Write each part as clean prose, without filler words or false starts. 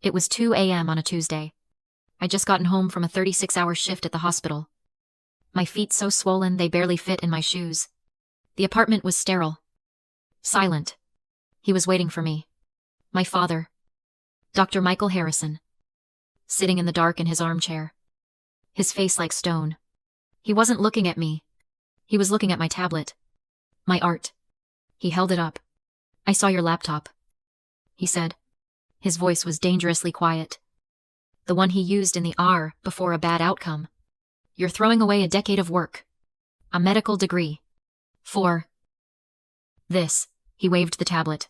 It was 2 a.m. on a Tuesday. I'd just gotten home from a 36-hour shift at the hospital. My feet so swollen they barely fit in my shoes. The apartment was sterile. Silent. He was waiting for me. My father. Dr. Michael Harrison. Sitting in the dark in his armchair. His face like stone. He wasn't looking at me. He was looking at my tablet. My art. He held it up. "I saw your laptop," he said. His voice was dangerously quiet. The one he used in the R before a bad outcome. "You're throwing away a decade of work. A medical degree. For this," he waved the tablet,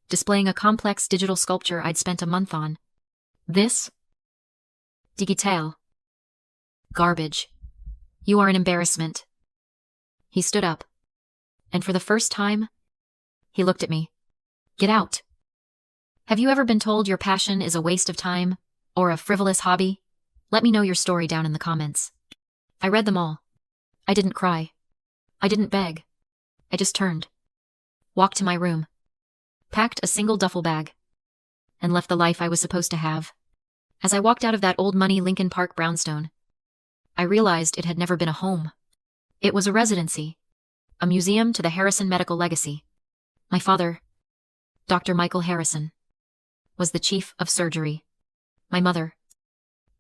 displaying a complex digital sculpture I'd spent a month on. "This? Digital. Garbage. You are an embarrassment." He stood up. And for the first time, he looked at me. "Get out. Have you ever been told your passion is a waste of time, or a frivolous hobby? Let me know your story down in the comments." I read them all. I didn't cry. I didn't beg. I just turned. Walked to my room. Packed a single duffel bag. And left the life I was supposed to have. As I walked out of that old money Lincoln Park brownstone, I realized it had never been a home. It was a residency. A museum to the Harrison medical legacy. My father, Dr. Michael Harrison, was the chief of surgery. My mother,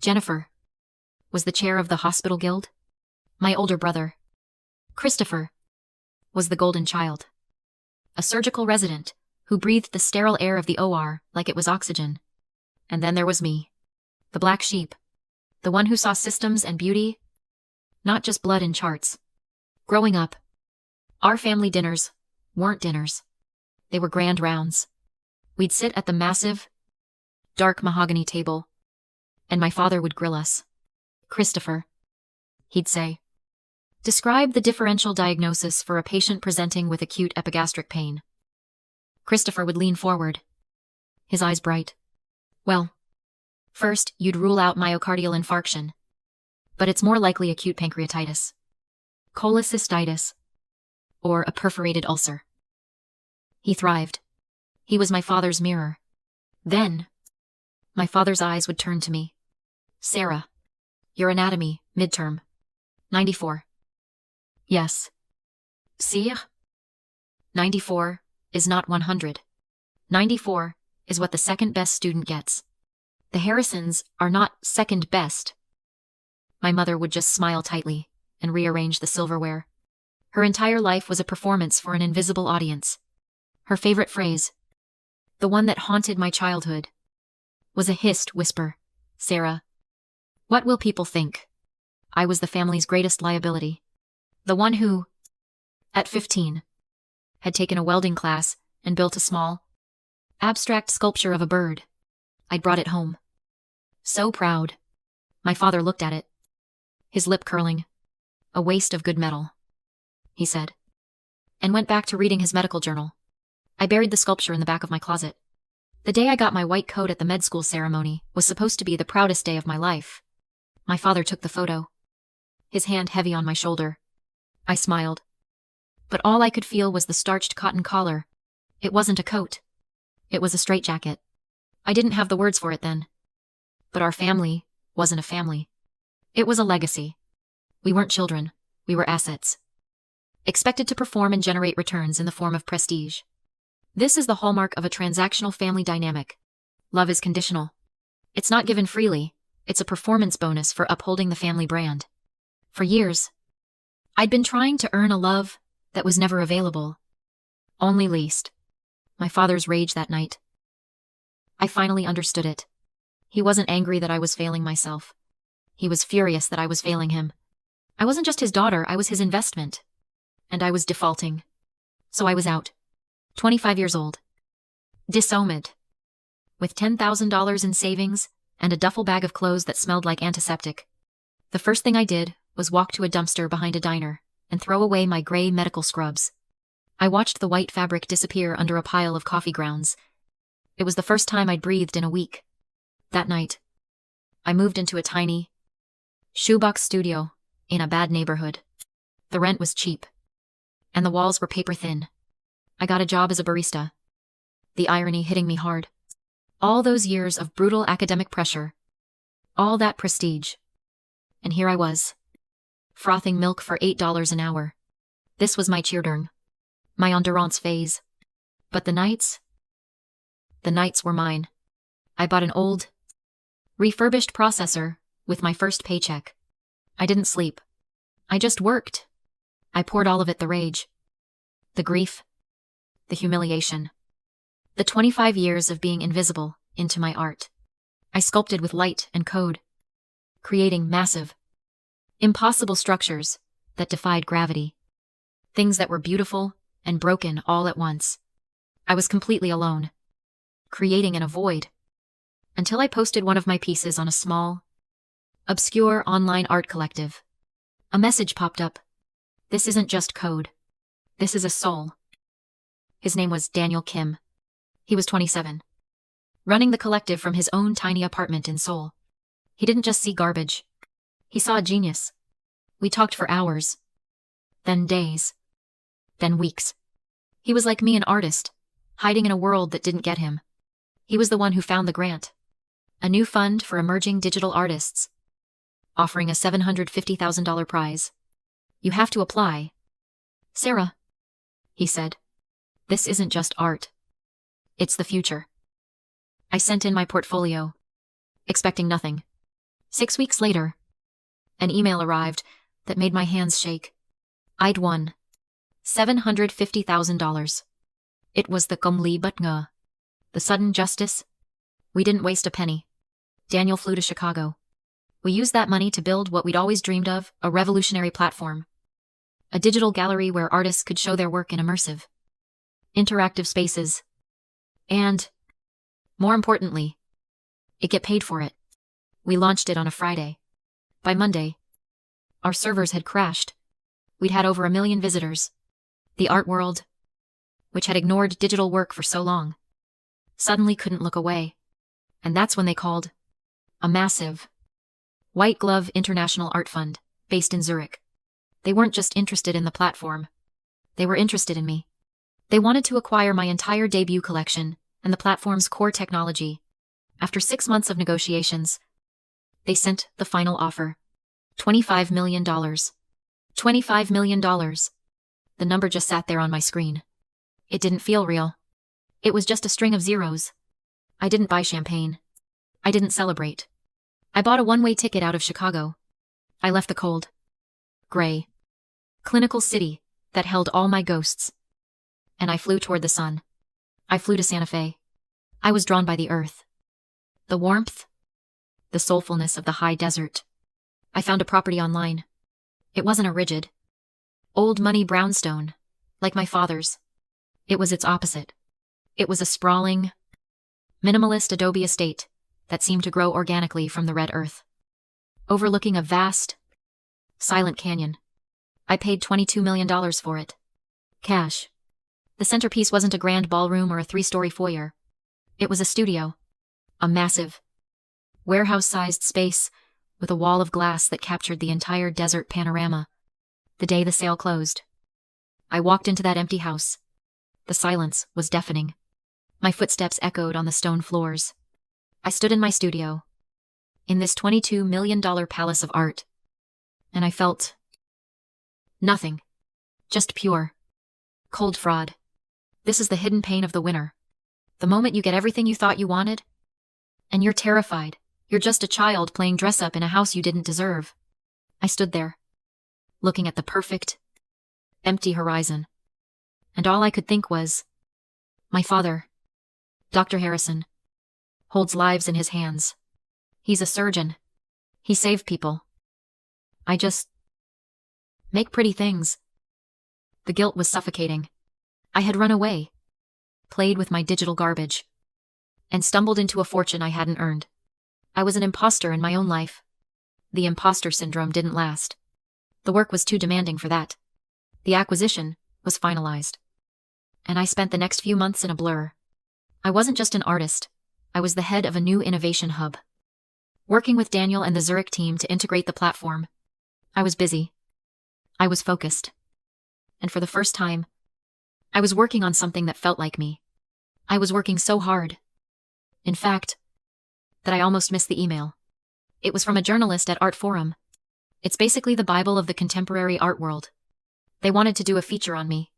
Jennifer, was the chair of the hospital guild. My older brother, Christopher, was the golden child. A surgical resident who breathed the sterile air of the OR like it was oxygen. And then there was me, the black sheep, the one who saw systems and beauty, not just blood and charts. Growing up, our family dinners weren't dinners. They were grand rounds. We'd sit at the massive, dark mahogany table, and my father would grill us. "Christopher," he'd say, "describe the differential diagnosis for a patient presenting with acute epigastric pain." Christopher would lean forward, his eyes bright. "Well, first you'd rule out myocardial infarction, but it's more likely acute pancreatitis, cholecystitis, or a perforated ulcer." He thrived. He was my father's mirror. Then, my father's eyes would turn to me. "Sarah, your anatomy, midterm. 94. Yes. Sire? 94 is not 100. 94 is what the second best student gets. The Harrisons are not second best." My mother would just smile tightly and rearrange the silverware. Her entire life was a performance for an invisible audience. Her favorite phrase, the one that haunted my childhood, was a hissed whisper. "Sarah, what will people think?" I was the family's greatest liability. The one who, at 15, had taken a welding class and built a small, abstract sculpture of a bird. I'd brought it home. So proud. My father looked at it, his lip curling. "A waste of good metal," he said, and went back to reading his medical journal. I buried the sculpture in the back of my closet. The day I got my white coat at the med school ceremony was supposed to be the proudest day of my life. My father took the photo, his hand heavy on my shoulder. I smiled. But all I could feel was the starched cotton collar. It wasn't a coat. It was a straitjacket. I didn't have the words for it then. But our family wasn't a family. It was a legacy. We weren't children. We were assets. Expected to perform and generate returns in the form of prestige. This is the hallmark of a transactional family dynamic. Love is conditional. It's not given freely. It's a performance bonus for upholding the family brand. For years, I'd been trying to earn a love that was never available. Only least. My father's rage that night. I finally understood it. He wasn't angry that I was failing myself. He was furious that I was failing him. I wasn't just his daughter, I was his investment. And I was defaulting. So I was out. 25 years old. Disowned. With $10,000 in savings and a duffel bag of clothes that smelled like antiseptic. The first thing I did was walk to a dumpster behind a diner and throw away my gray medical scrubs. I watched the white fabric disappear under a pile of coffee grounds. It was the first time I'd breathed in a week. That night, I moved into a tiny shoebox studio in a bad neighborhood. The rent was cheap, and the walls were paper thin. I got a job as a barista. The irony hitting me hard. All those years of brutal academic pressure. All that prestige. And here I was, frothing milk for $8 an hour. This was my cheerleading, my endurance phase. But the nights were mine. I bought an old, refurbished processor with my first paycheck. I didn't sleep. I just worked. I poured all of it, the rage, the grief, the humiliation, the 25 years of being invisible, into my art. I sculpted with light and code, creating massive, impossible structures that defied gravity. Things that were beautiful and broken all at once. I was completely alone, creating in a void, until I posted one of my pieces on a small, obscure online art collective. A message popped up. This isn't just code. This is a soul. His name was Daniel Kim. He was 27. Running the collective from his own tiny apartment in Seoul. He didn't just see garbage. He saw a genius. We talked for hours. Then days. Then weeks. He was like me, an artist, hiding in a world that didn't get him. He was the one who found the grant. A new fund for emerging digital artists, offering a $750,000 prize. You have to apply. Sarah, he said, this isn't just art. It's the future. I sent in my portfolio, expecting nothing. 6 weeks later, an email arrived that made my hands shake. I'd won $750,000. It was the Gumli Butnga, the sudden justice. We didn't waste a penny. Daniel flew to Chicago. We used that money to build what we'd always dreamed of, a revolutionary platform. A digital gallery where artists could show their work in immersive, interactive spaces. And, more importantly, it get paid for it. We launched it on a Friday. By Monday, our servers had crashed. We'd had over 1 million visitors. The art world, which had ignored digital work for so long, suddenly couldn't look away. And that's when they called. A massive, white glove international art fund, based in Zurich. They weren't just interested in the platform. They were interested in me. They wanted to acquire my entire debut collection and the platform's core technology. After 6 months of negotiations, they sent the final offer. $25 million. $25 million. The number just sat there on my screen. It didn't feel real. It was just a string of zeros. I didn't buy champagne. I didn't celebrate. I bought a one-way ticket out of Chicago. I left the cold, gray, clinical city that held all my ghosts. And I flew toward the sun. I flew to Santa Fe. I was drawn by the earth. The warmth, the soulfulness of the high desert. I found a property online. It wasn't a rigid, old money brownstone, like my father's. It was its opposite. It was a sprawling, minimalist adobe estate that seemed to grow organically from the red earth, overlooking a vast, silent canyon. I paid $22 million for it. Cash. The centerpiece wasn't a grand ballroom or a 3-story foyer. It was a studio. A massive, warehouse-sized space with a wall of glass that captured the entire desert panorama. The day the sale closed, I walked into that empty house. The silence was deafening. My footsteps echoed on the stone floors. I stood in my studio, in this $22 million palace of art, and I felt nothing. Just pure, cold fraud. This is the hidden pain of the winner. The moment you get everything you thought you wanted, and you're terrified. You're just a child playing dress-up in a house you didn't deserve. I stood there, looking at the perfect, empty horizon. And all I could think was, my father, Dr. Harrison, holds lives in his hands. He's a surgeon. He saved people. I just make pretty things. The guilt was suffocating. I had run away, played with my digital garbage, and stumbled into a fortune I hadn't earned. I was an imposter in my own life. The imposter syndrome didn't last. The work was too demanding for that. The acquisition was finalized. And I spent the next few months in a blur. I wasn't just an artist. I was the head of a new innovation hub, working with Daniel and the Zurich team to integrate the platform. I was busy. I was focused. And for the first time, I was working on something that felt like me. I was working so hard. In fact, that I almost missed the email. It was from a journalist at Art Forum. It's basically the Bible of the contemporary art world. They wanted to do a feature on me.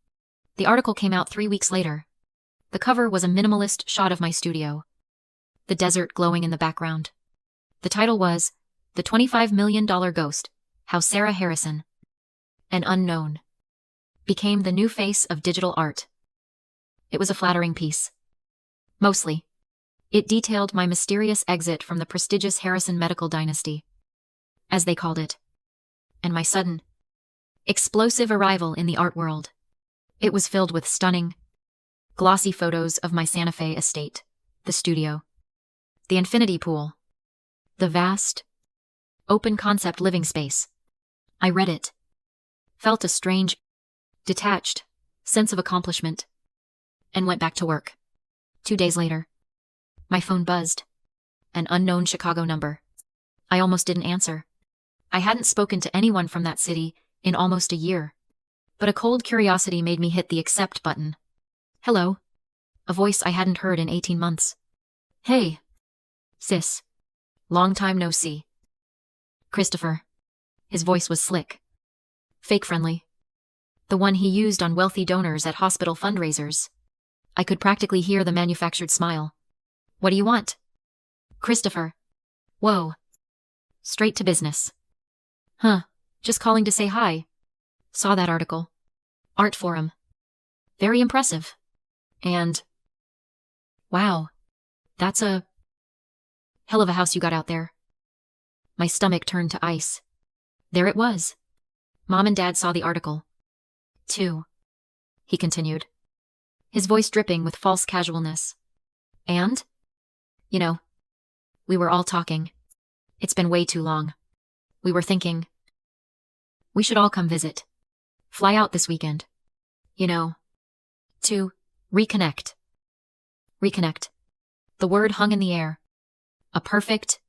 The article came out 3 weeks later. The cover was a minimalist shot of my studio, the desert glowing in the background. The title was The $25 Million Ghost, How Sarah Harrison, an Unknown, became the new face of digital art. It was a flattering piece. Mostly. It detailed my mysterious exit from the prestigious Harrison medical dynasty, as they called it, and my sudden, explosive arrival in the art world. It was filled with stunning, glossy photos of my Santa Fe estate, the studio, the infinity pool, the vast, open-concept living space. I read it, felt a strange, detached sense of accomplishment, and went back to work. 2 days later, my phone buzzed. An unknown Chicago number. I almost didn't answer. I hadn't spoken to anyone from that city in almost a year. But a cold curiosity made me hit the accept button. Hello. A voice I hadn't heard in 18 months. Hey. Sis. Long time no see. Christopher. His voice was slick. Fake friendly. The one he used on wealthy donors at hospital fundraisers. I could practically hear the manufactured smile. What do you want? Christopher. Whoa. Straight to business. Huh. Just calling to say hi. Saw that article. Art Forum. Very impressive. And... wow. That's a... hell of a house you got out there. My stomach turned to ice. There it was. Mom and Dad saw the article. Too. He continued, his voice dripping with false casualness. And? You know, we were all talking. It's been way too long. We were thinking, we should all come visit. Fly out this weekend. You know, to reconnect. Reconnect. The word hung in the air. A perfect,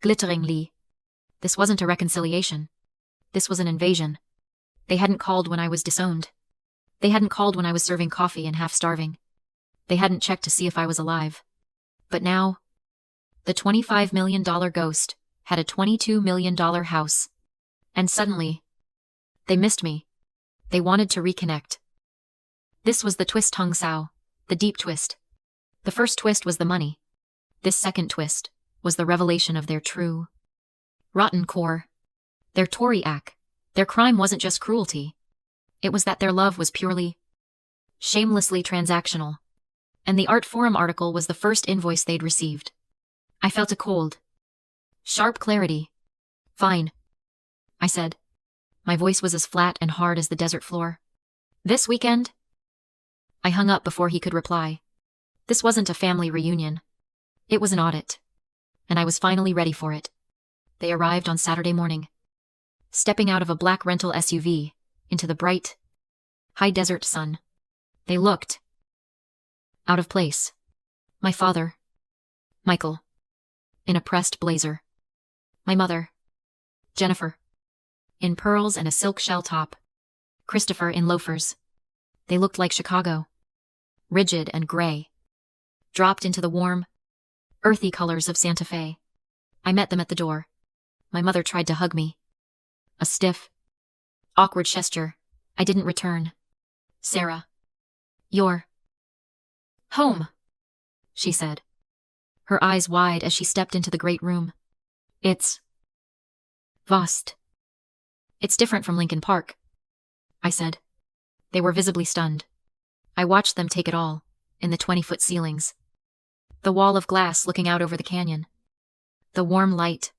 glitteringly. This wasn't a reconciliation. This was an invasion. They hadn't called when I was disowned. They hadn't called when I was serving coffee and half-starving. They hadn't checked to see if I was alive. But now, the $25 million ghost had a $22 million house. And suddenly, they missed me. They wanted to reconnect. This was the twist Hung Sao, the deep twist. The first twist was the money. This second twist was the revelation of their true, rotten core. Their Tory-ack. Their crime wasn't just cruelty. It was that their love was purely, shamelessly transactional. And the Art Forum article was the first invoice they'd received. I felt a cold, sharp clarity. Fine, I said. My voice was as flat and hard as the desert floor. This weekend? I hung up before he could reply. This wasn't a family reunion. It was an audit. And I was finally ready for it. They arrived on Saturday morning, stepping out of a black rental SUV into the bright, high desert sun. They looked out of place. My father, Michael, in a pressed blazer. My mother, Jennifer, in pearls and a silk shell top. Christopher in loafers. They looked like Chicago, rigid and gray, dropped into the warm, earthy colors of Santa Fe. I met them at the door. My mother tried to hug me. A stiff, awkward gesture. I didn't return. Sarah, you're home, she said, her eyes wide as she stepped into the great room. It's vast. It's different from Lincoln Park, I said. They were visibly stunned. I watched them take it all, in the 20-foot ceilings. The wall of glass looking out over the canyon. The warm light.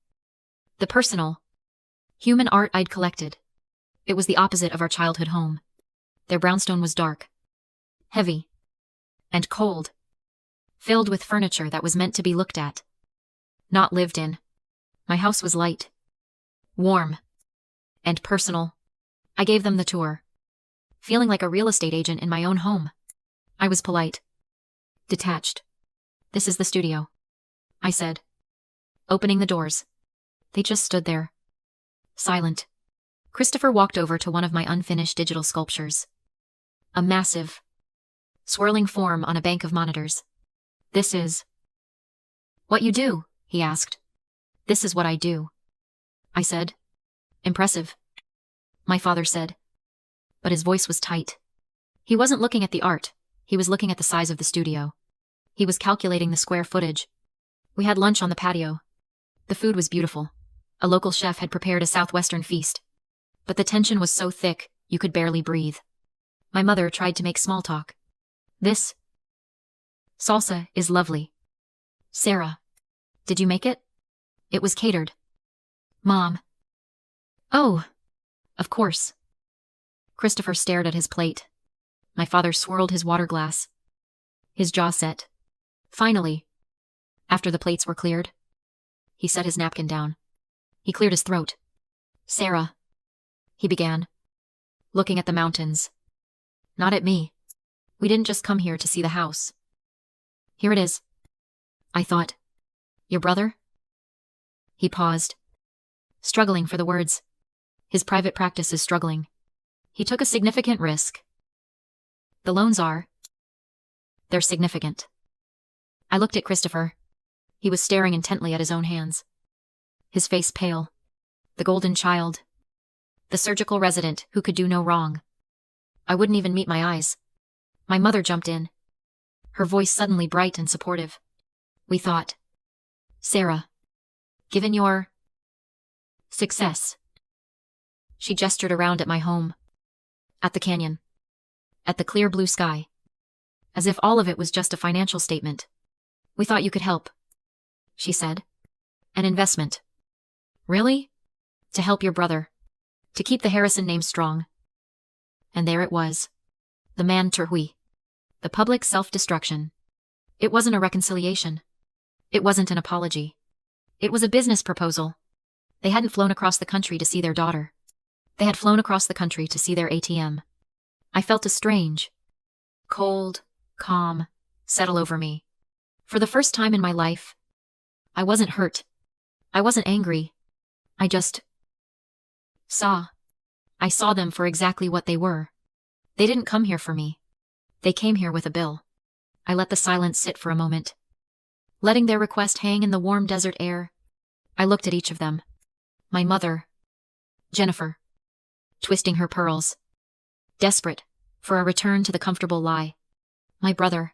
The personal, human art I'd collected. It was the opposite of our childhood home. Their brownstone was dark, heavy, and cold, filled with furniture that was meant to be looked at, not lived in. My house was light, warm, and personal. I gave them the tour, feeling like a real estate agent in my own home. I was polite, detached. This is the studio, I said, opening the doors. They just stood there, silent. Christopher walked over to one of my unfinished digital sculptures. A massive, swirling form on a bank of monitors. This is What you do? He asked. This is what I do. I said. Impressive. My father said. But his voice was tight. He wasn't looking at the art, he was looking at the size of the studio. He was calculating the square footage. We had lunch on the patio. The food was beautiful. A local chef had prepared a southwestern feast. But the tension was so thick, you could barely breathe. My mother tried to make small talk. This salsa is lovely. Sarah, did you make it? It was catered. Mom. Oh, of course. Christopher stared at his plate. My father swirled his water glass. His jaw set. Finally, after the plates were cleared, he set his napkin down. He cleared his throat. Sarah, he began, looking at the mountains. Not at me. We didn't just come here to see the house. Here it is. I thought. Your brother? He paused, struggling for the words. His private practice is struggling. He took a significant risk. The loans are. They're significant. I looked at Christopher. He was staring intently at his own hands. His face pale. The golden child. The surgical resident who could do no wrong. I wouldn't even meet my eyes. My mother jumped in. Her voice suddenly bright and supportive. We thought. Sarah. Given your success. She gestured around at my home. At the canyon. At the clear blue sky. As if all of it was just a financial statement. We thought you could help. She said. An investment. Really? To help your brother. To keep the Harrison name strong. And there it was. The man Terhui. The public self-destruction. It wasn't a reconciliation. It wasn't an apology. It was a business proposal. They hadn't flown across the country to see their daughter. They had flown across the country to see their ATM. I felt a strange, cold, calm, settle over me. For the first time in my life, I wasn't hurt. I wasn't angry. I just saw. I saw them for exactly what they were. They didn't come here for me. They came here with a bill. I let the silence sit for a moment. Letting their request hang in the warm desert air, I looked at each of them. My mother, Jennifer, twisting her pearls, desperate for a return to the comfortable lie. My brother,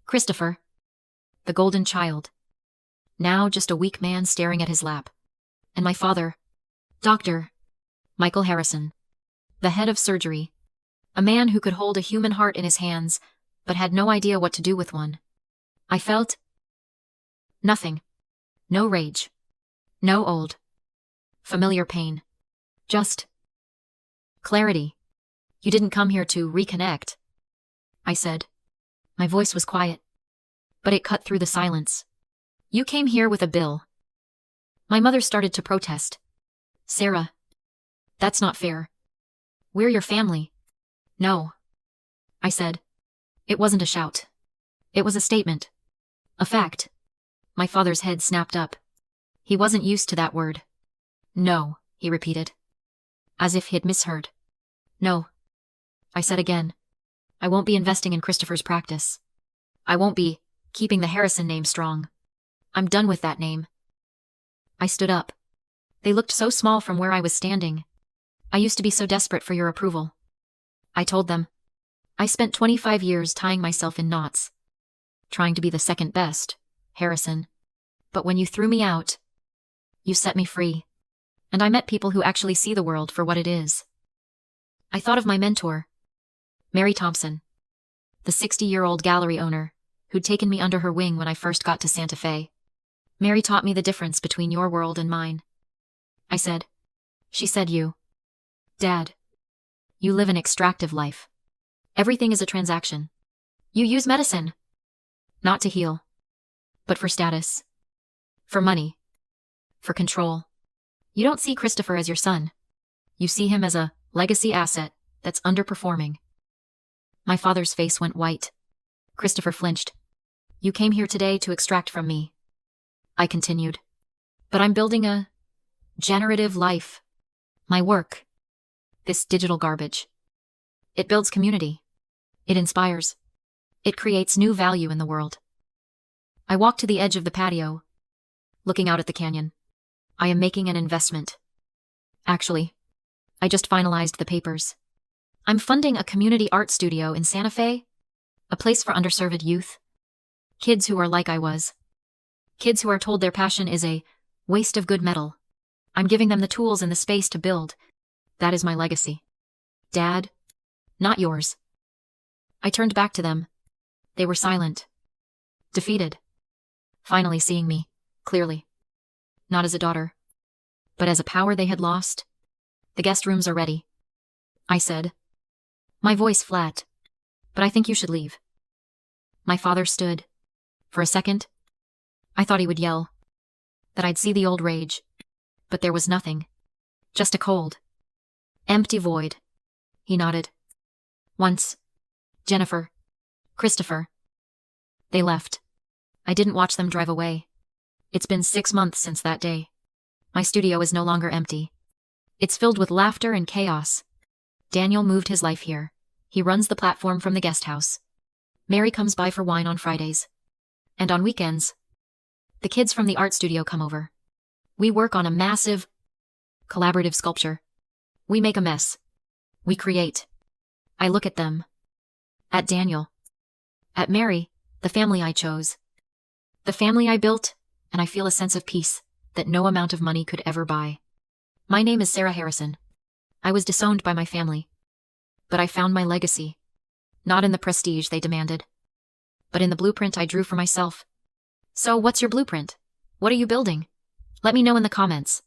Christopher, the golden child, now just a weak man staring at his lap. And my father, Dr. Michael Harrison, the head of surgery, a man who could hold a human heart in his hands, but had no idea what to do with one. I felt nothing. No rage. No old, familiar pain. Just clarity. You didn't come here to reconnect, I said. My voice was quiet, but it cut through the silence. You came here with a bill. My mother started to protest. Sarah, that's not fair. We're your family. No, I said. It wasn't a shout. It was a statement. A fact. My father's head snapped up. He wasn't used to that word. No, he repeated. As if he'd misheard. No, I said again. I won't be investing in Christopher's practice. I won't be keeping the Harrison name strong. I'm done with that name. I stood up. They looked so small from where I was standing. I used to be so desperate for your approval. I told them. I spent 25 years tying myself in knots. Trying to be the second best, Harrison. But when you threw me out, you set me free. And I met people who actually see the world for what it is. I thought of my mentor, Mary Thompson, the 60-year-old gallery owner who'd taken me under her wing when I first got to Santa Fe. Mary taught me the difference between your world and mine. I said. She said you. Dad. You live an extractive life. Everything is a transaction. You use medicine. Not to heal. But for status. For money. For control. You don't see Christopher as your son. You see him as a legacy asset that's underperforming. My father's face went white. Christopher flinched. You came here today to extract from me. I continued. But I'm building a generative life. My work. This digital garbage. It builds community. It inspires. It creates new value in the world. I walked to the edge of the patio, looking out at the canyon. I am making an investment. Actually, I just finalized the papers. I'm funding a community art studio in Santa Fe, a place for underserved youth. Kids who are like I was. Kids who are told their passion is a waste of good metal. I'm giving them the tools and the space to build. That is my legacy. Dad, not yours. I turned back to them. They were silent. Defeated. Finally seeing me, clearly. Not as a daughter, but as a power they had lost. The guest rooms are ready, I said. My voice flat. But I think you should leave. My father stood. For a second, I thought he would yell. That I'd see the old rage. But there was nothing. Just a cold. Empty void. He nodded. Once. Jennifer. Christopher. They left. I didn't watch them drive away. It's been 6 months since that day. My studio is no longer empty. It's filled with laughter and chaos. Daniel moved his life here. He runs the platform from the guest house. Mary comes by for wine on Fridays. And on weekends, the kids from the art studio come over. We work on a massive, collaborative sculpture. We make a mess. We create. I look at them. At Daniel. At Mary, the family I chose. The family I built, and I feel a sense of peace that no amount of money could ever buy. My name is Sarah Harrison. I was disowned by my family. But I found my legacy. Not in the prestige they demanded, but in the blueprint I drew for myself. So what's your blueprint? What are you building? Let me know in the comments.